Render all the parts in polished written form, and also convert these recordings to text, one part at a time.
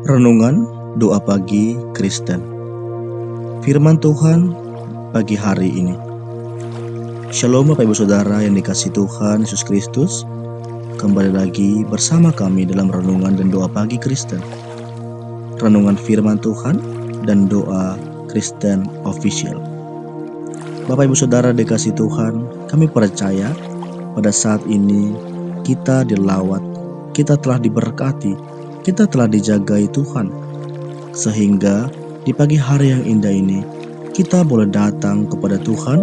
Renungan Doa Pagi Kristen. Firman Tuhan pagi hari ini. Shalom Bapak Ibu Saudara yang dikasihi Tuhan Yesus Kristus. Kembali lagi bersama kami dalam Renungan dan Doa Pagi Kristen. Renungan firman Tuhan dan doa Kristen Official. Bapak Ibu Saudara dikasihi Tuhan, kami percaya pada saat ini kita dilawat, kita telah diberkati, kita telah dijagai Tuhan. Sehingga di pagi hari yang indah ini, kita boleh datang kepada Tuhan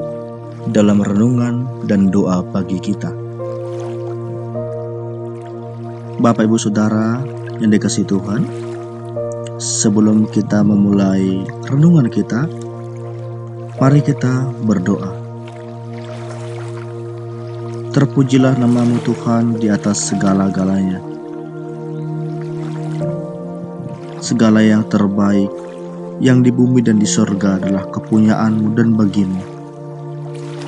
dalam renungan dan doa pagi kita. Bapak Ibu Saudara yang dikasihi Tuhan, sebelum kita memulai renungan kita, mari kita berdoa. Terpujilah nama-Mu Tuhan di atas segala-galanya. Segala yang terbaik yang di bumi dan di surga adalah kepunyaan-Mu dan bagi-Mu.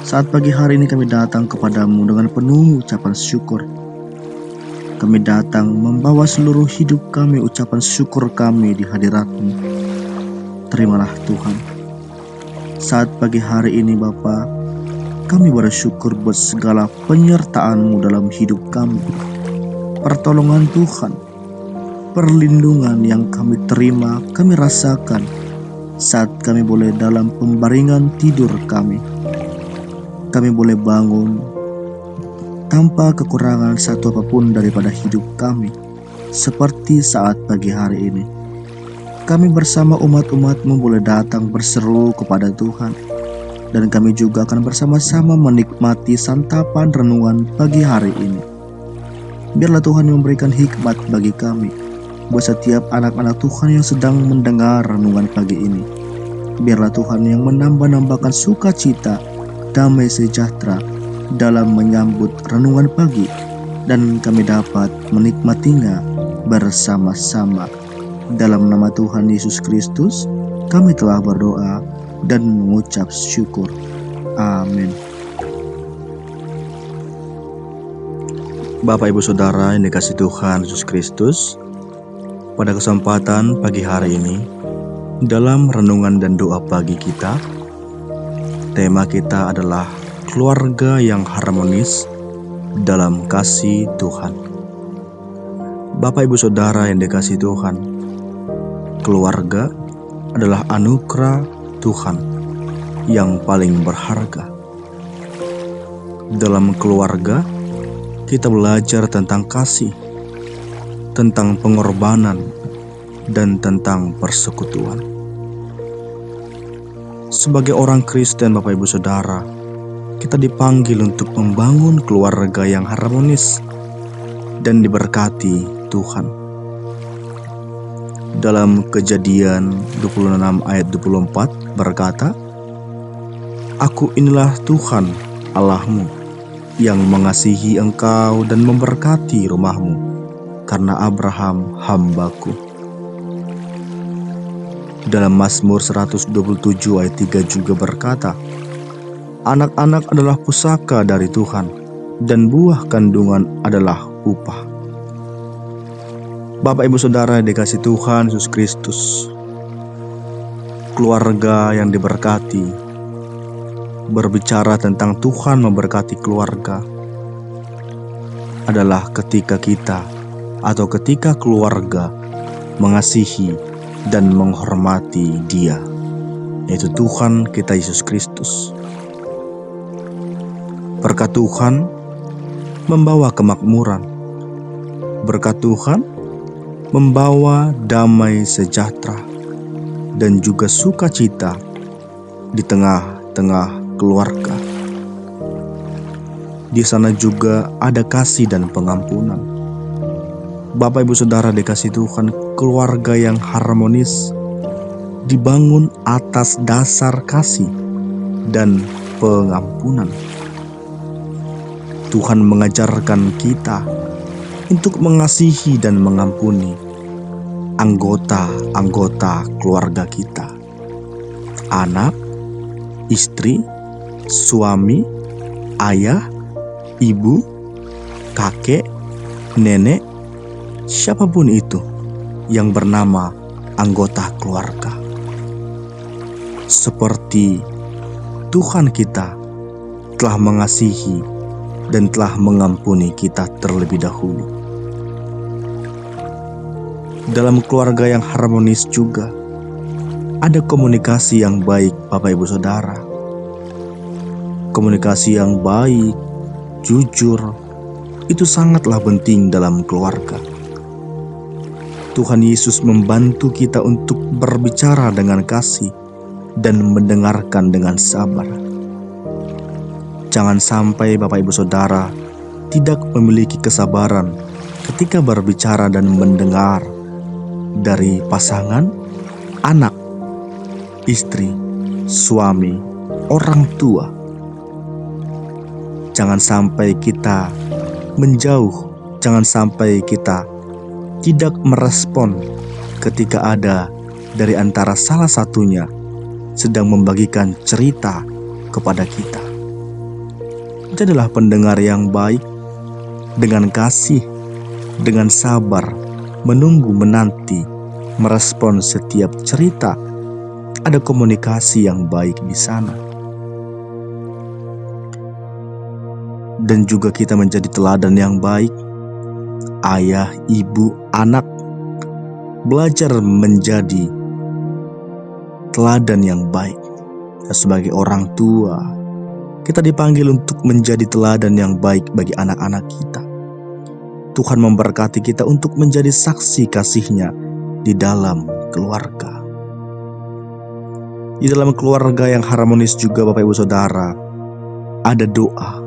Saat pagi hari ini kami datang kepadamu dengan penuh ucapan syukur. Kami datang membawa seluruh hidup kami ucapan syukur kami di hadirat-Mu. Terimalah Tuhan. Saat pagi hari ini Bapa, kami bersyukur buat segala penyertaan-Mu dalam hidup kami. Pertolongan Tuhan, perlindungan yang kami terima, kami rasakan saat kami boleh dalam pembaringan tidur kami. Kami boleh bangun tanpa kekurangan satu apapun daripada hidup kami, seperti saat pagi hari ini. Kami bersama umat-umat-Mu boleh datang berseru kepada Tuhan, dan kami juga akan bersama-sama menikmati santapan renungan pagi hari ini. Biarlah Tuhan memberikan hikmat bagi kami, buat setiap anak-anak Tuhan yang sedang mendengar renungan pagi ini. Biarlah Tuhan yang menambah-nambahkan sukacita, damai sejahtera dalam menyambut renungan pagi, dan kami dapat menikmatinya bersama-sama. Dalam nama Tuhan Yesus Kristus, kami telah berdoa dan mengucap syukur. Amin. Bapak Ibu Saudara yang dikasihi Tuhan Yesus Kristus, pada kesempatan pagi hari ini, dalam renungan dan doa pagi kita, tema kita adalah keluarga yang harmonis dalam kasih Tuhan. Bapak Ibu Saudara yang dikasihi Tuhan, keluarga adalah anugerah Tuhan yang paling berharga. Dalam keluarga, kita belajar tentang kasih, tentang pengorbanan, dan tentang persekutuan. Sebagai orang Kristen, Bapak Ibu Saudara, kita dipanggil untuk membangun keluarga yang harmonis dan diberkati Tuhan. Dalam Kejadian 26 ayat 24 berkata, "Aku inilah Tuhan Allahmu yang mengasihi engkau dan memberkati rumahmu, karena Abraham hamba-Ku." Dalam Mazmur 127 ayat 3 juga berkata, "Anak-anak adalah pusaka dari Tuhan, dan buah kandungan adalah upah." Bapak Ibu Saudara dikasihi Tuhan Yesus Kristus, keluarga yang diberkati, berbicara tentang Tuhan memberkati keluarga, adalah ketika kita atau ketika keluarga mengasihi dan menghormati Dia, yaitu Tuhan kita Yesus Kristus. Berkat Tuhan membawa kemakmuran. Berkat Tuhan membawa damai sejahtera dan juga sukacita di tengah-tengah keluarga. Di sana juga ada kasih dan pengampunan. Bapak Ibu Saudara dikasihi Tuhan, keluarga yang harmonis dibangun atas dasar kasih dan pengampunan. Tuhan mengajarkan kita untuk mengasihi dan mengampuni anggota-anggota keluarga kita. Anak, istri, suami, ayah, ibu, kakek, nenek, siapapun itu yang bernama anggota keluarga. Seperti Tuhan kita telah mengasihi dan telah mengampuni kita terlebih dahulu. Dalam keluarga yang harmonis juga ada komunikasi yang baik, Bapak Ibu Saudara. Komunikasi yang baik, jujur, itu sangatlah penting dalam keluarga. Tuhan Yesus membantu kita untuk berbicara dengan kasih dan mendengarkan dengan sabar. Jangan sampai Bapak Ibu Saudara tidak memiliki kesabaran ketika berbicara dan mendengar dari pasangan, anak, istri, suami, orang tua. Jangan sampai kita menjauh, jangan sampai kita tidak merespon ketika ada dari antara salah satunya sedang membagikan cerita kepada kita. Jadilah pendengar yang baik, dengan kasih, dengan sabar, menunggu, menanti, merespon setiap cerita. Ada komunikasi yang baik di sana. Dan juga kita menjadi teladan yang baik. Ayah, ibu, anak belajar menjadi teladan yang baik. Dan sebagai orang tua, kita dipanggil untuk menjadi teladan yang baik bagi anak-anak kita. Tuhan memberkati kita untuk menjadi saksi kasih-Nya di dalam keluarga. Di dalam keluarga yang harmonis juga, Bapak Ibu Saudara, ada doa.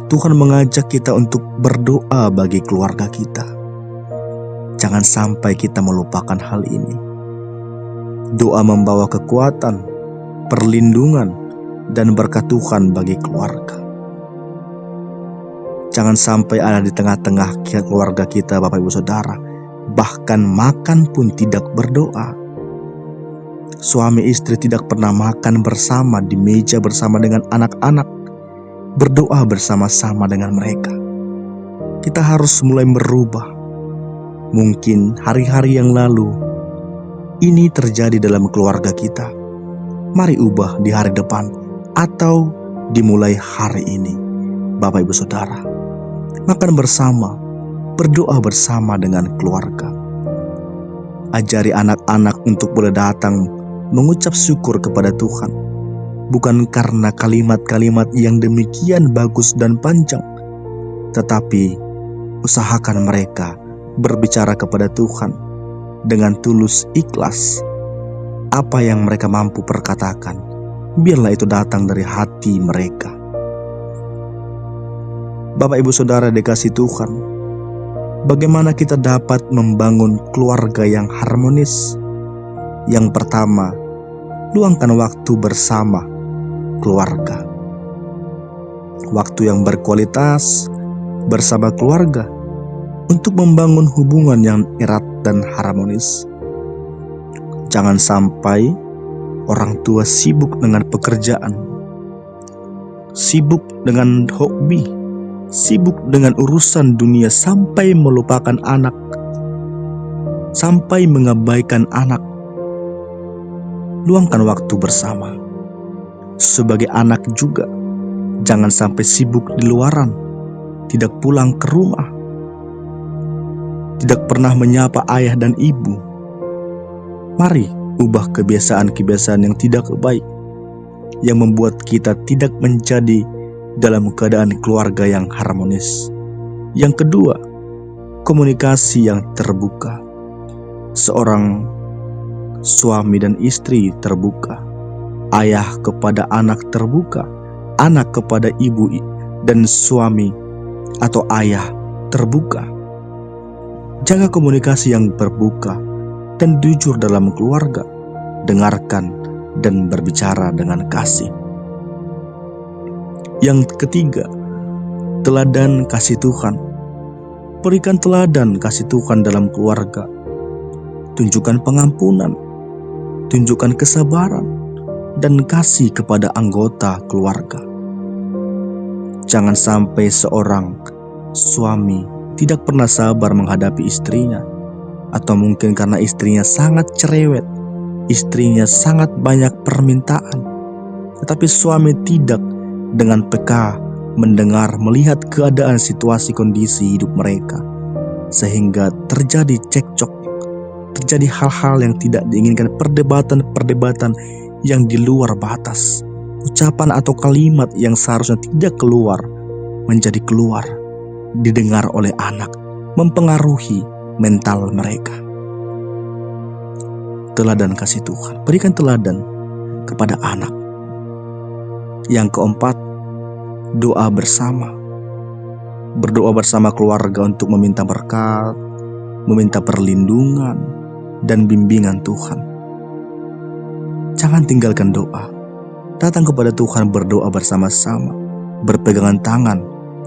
Tuhan mengajak kita untuk berdoa bagi keluarga kita. Jangan sampai kita melupakan hal ini. Doa membawa kekuatan, perlindungan, dan berkat Tuhan bagi keluarga. Jangan sampai ada di tengah-tengah keluarga kita, Bapak Ibu Saudara, bahkan makan pun tidak berdoa. Suami istri tidak pernah makan bersama di meja bersama dengan anak-anak, berdoa bersama-sama dengan mereka. Kita harus mulai merubah. Mungkin hari-hari yang lalu ini terjadi dalam keluarga kita. Mari ubah di hari depan atau dimulai hari ini, Bapak Ibu Saudara. Makan bersama, berdoa bersama dengan keluarga. Ajari anak-anak untuk boleh datang mengucap syukur kepada Tuhan, bukan karena kalimat-kalimat yang demikian bagus dan panjang, tetapi usahakan mereka berbicara kepada Tuhan dengan tulus ikhlas. Apa yang mereka mampu perkatakan, biarlah itu datang dari hati mereka. Bapak Ibu Saudara dikasih Tuhan, bagaimana kita dapat membangun keluarga yang harmonis? Yang pertama, luangkan waktu bersama keluarga. Waktu yang berkualitas bersama keluarga untuk membangun hubungan yang erat dan harmonis. Jangan sampai orang tua sibuk dengan pekerjaan, sibuk dengan hobi, sibuk dengan urusan dunia sampai melupakan anak, sampai mengabaikan anak. Luangkan waktu bersama. Sebagai anak juga, jangan sampai sibuk di luaran, tidak pulang ke rumah, tidak pernah menyapa ayah dan ibu. Mari ubah kebiasaan-kebiasaan yang tidak baik, yang membuat kita tidak menjadi dalam keadaan keluarga yang harmonis. Yang kedua, komunikasi yang terbuka. Seorang suami dan istri terbuka, ayah kepada anak terbuka, anak kepada ibu dan suami atau ayah terbuka. Jaga komunikasi yang terbuka dan jujur dalam keluarga. Dengarkan dan berbicara dengan kasih. Yang ketiga, teladan kasih Tuhan. Berikan teladan kasih Tuhan dalam keluarga. Tunjukkan pengampunan, tunjukkan kesabaran, dan kasih kepada anggota keluarga. Jangan sampai seorang suami tidak pernah sabar menghadapi istrinya, atau mungkin karena istrinya sangat cerewet, istrinya sangat banyak permintaan, tetapi suami tidak dengan peka mendengar, melihat keadaan, situasi, kondisi hidup mereka, sehingga terjadi cekcok, terjadi hal-hal yang tidak diinginkan, perdebatan-perdebatan yang di luar batas, ucapan atau kalimat yang seharusnya tidak keluar menjadi keluar, didengar oleh anak, mempengaruhi mental mereka. Teladan kasih Tuhan, berikan teladan kepada anak. Yang keempat, doa bersama. Berdoa bersama keluarga untuk meminta berkat, meminta perlindungan dan bimbingan Tuhan. Jangan tinggalkan doa. Datang kepada Tuhan, berdoa bersama-sama, berpegangan tangan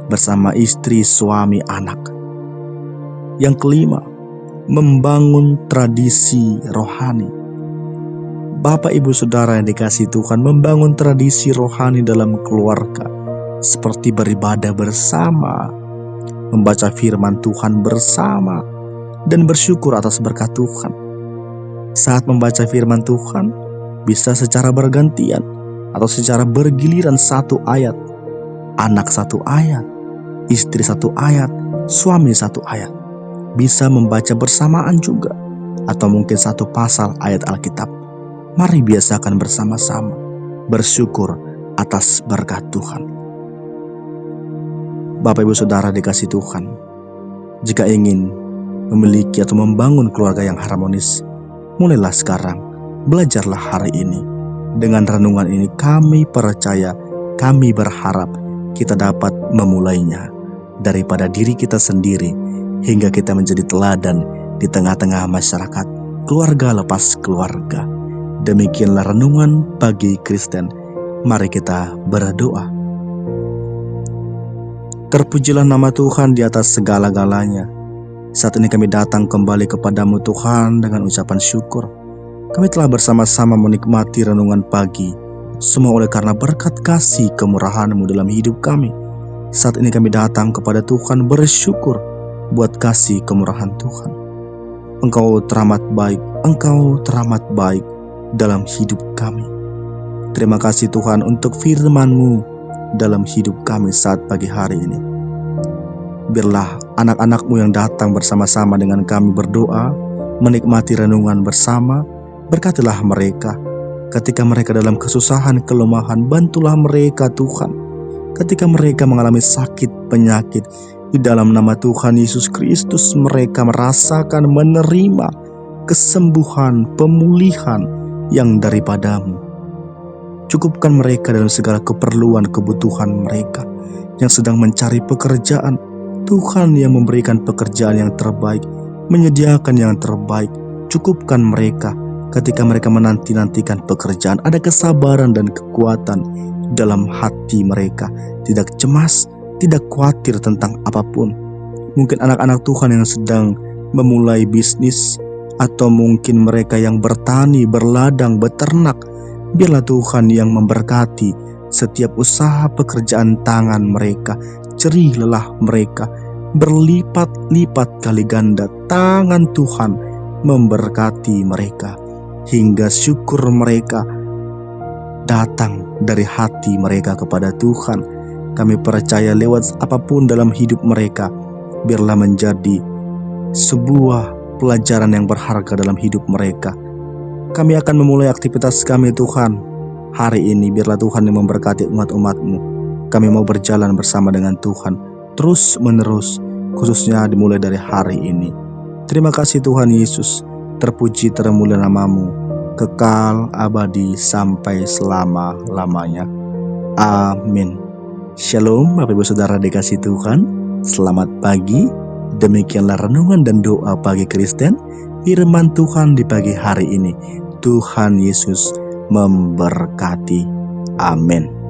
bersama istri, suami, anak. Yang kelima, membangun tradisi rohani. Bapak, Ibu, Saudara yang dikasihi Tuhan, membangun tradisi rohani dalam keluarga, seperti beribadah bersama, membaca firman Tuhan bersama, dan bersyukur atas berkat Tuhan. Saat membaca firman Tuhan, bisa secara bergantian atau secara bergiliran, satu ayat, anak satu ayat, istri satu ayat, suami satu ayat. Bisa membaca bersamaan juga, atau mungkin satu pasal ayat Alkitab. Mari biasakan bersama-sama bersyukur atas berkat Tuhan. Bapak, Ibu, Saudara dikasihi Tuhan, jika ingin memiliki atau membangun keluarga yang harmonis, mulailah sekarang, belajarlah hari ini. Dengan renungan ini kami percaya, kami berharap kita dapat memulainya daripada diri kita sendiri, hingga kita menjadi teladan di tengah-tengah masyarakat, keluarga lepas keluarga. Demikianlah renungan pagi Kristen. Mari kita berdoa. Terpujilah nama Tuhan di atas segala-galanya. Saat ini kami datang kembali kepadamu Tuhan dengan ucapan syukur. Kami telah bersama-sama menikmati renungan pagi, semua oleh karena berkat kasih kemurahan-Mu dalam hidup kami. Saat ini kami datang kepada Tuhan bersyukur buat kasih kemurahan Tuhan. Engkau teramat baik, Engkau teramat baik dalam hidup kami. Terima kasih Tuhan untuk firman-Mu dalam hidup kami saat pagi hari ini. Biarlah anak-anak-Mu yang datang bersama-sama dengan kami berdoa, menikmati renungan bersama, berkatilah mereka. Ketika mereka dalam kesusahan, kelemahan, bantulah mereka Tuhan. Ketika mereka mengalami sakit, penyakit, di dalam nama Tuhan Yesus Kristus mereka merasakan, menerima kesembuhan, pemulihan yang daripada-Mu. Cukupkan mereka dalam segala keperluan, kebutuhan mereka yang sedang mencari pekerjaan. Tuhan yang memberikan pekerjaan yang terbaik, menyediakan yang terbaik. Cukupkan mereka ketika mereka menanti-nantikan pekerjaan. Ada kesabaran dan kekuatan dalam hati mereka. Tidak cemas, tidak khawatir tentang apapun. Mungkin anak-anak Tuhan yang sedang memulai bisnis, atau mungkin mereka yang bertani, berladang, beternak. Biarlah Tuhan yang memberkati setiap usaha pekerjaan tangan mereka. Jerih lelah mereka, berlipat-lipat kali ganda tangan Tuhan memberkati mereka, hingga syukur mereka datang dari hati mereka kepada Tuhan. Kami percaya lewat apapun dalam hidup mereka, biarlah menjadi sebuah pelajaran yang berharga dalam hidup mereka. Kami akan memulai aktivitas kami Tuhan hari ini. Biarlah Tuhan yang memberkati umat-umat-Mu. Kami mau berjalan bersama dengan Tuhan terus menerus, khususnya dimulai dari hari ini. Terima kasih Tuhan Yesus. Terpuji termulia nama-Mu, kekal abadi sampai selama-lamanya. Amin. Shalom Bapak, Ibu, Saudara dikasihi Tuhan. Selamat pagi. Demikianlah renungan dan doa pagi Kristen, firman Tuhan di pagi hari ini. Tuhan Yesus memberkati. Amin.